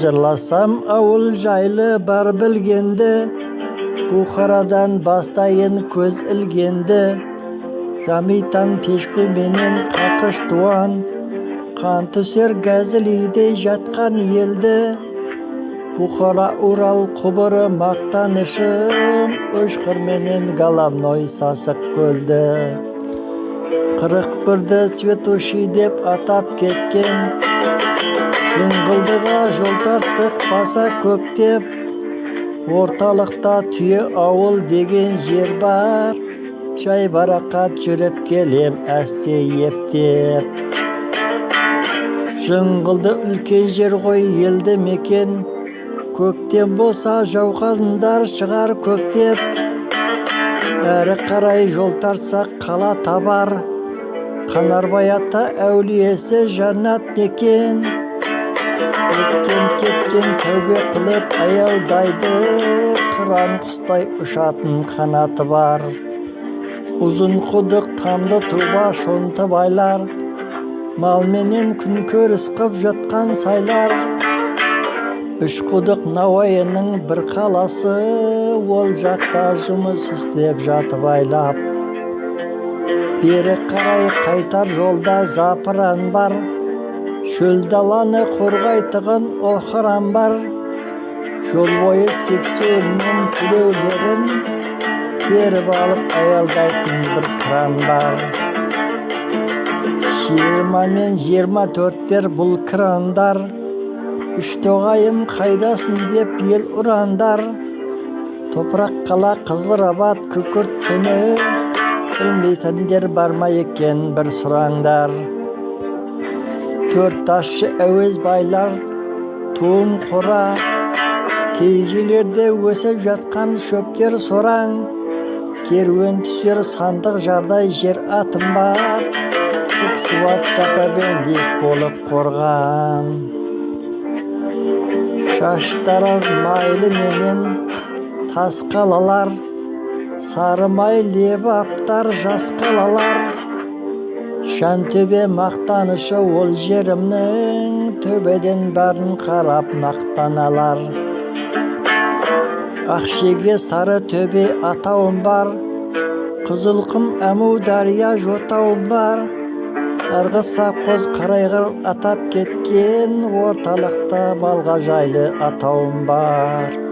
жырласам ауыл жайлы бар білгенді, Бухарадан бастайын көз ілгенді. Жамитан пешкі менен қақыш туан, қан түсер газілейде жатқан елді. Бухара Урал құбыры мақтанышым, Өшқыр менен Галамной сасық көлді. 41-ді Светуши деп атап кеткен, Жыңғылдыға жол тарттық баса көктеп. Орталықта түйе ауыл деген жер бар, Жай барақат жүріп келем әсте ептеп. Жыңғылды үлкен жер ғой елді мекен, Көктем болса жауқазындар шығар көктеп. Әрі қарай жол тартсақ қала табар, Қанарбай ата әулиесі жаннат мекен. Өткен кеткен тәубе қылып аялдайды, Қыран құстай ұшатын қанаты бар. Ұзын құдық тамды туба шонты байлар, Мал менен күн көріс қып жатқан сайлар. Үш құдық Науайының бір қаласы, Ол жақта жұмыс істеп жатып айлап. Бері қарай қайтар жолда запыран бар, Шөл даланы қорғайтығын охран бар. Жол бойы сексеуілмен сілеулерін теріп алып аялдайтын бір кран бар. 20 мен 24-тер бұл крандар, Үш тоғайым қайдасын деп ел ұрандар. Топырақ қала Қызырабад күкірттіні, Білмейтіндер барма екен бір сұраңдар. 4 тасшы әуез байлар, туым қора, Кей жерлерде өсіп жатқан шөптер сораң. Керуен түсер сандық жардай жер атым бар, Тіксуат запабендик болып қорған. Шаштараз майлы менен тас қалалар, Сары май лебі аптар жас қалалар. Шантөбе мақтанышы ол жерімнің, Төбеден барын қарап мақтаналар. Ақшеге сары төбе атауым бар, Қызылқым Әмудария жотауым бар. Арғы сапқоз қарайғыр атап кеткен, Орталықта малға жайлы атауым бар.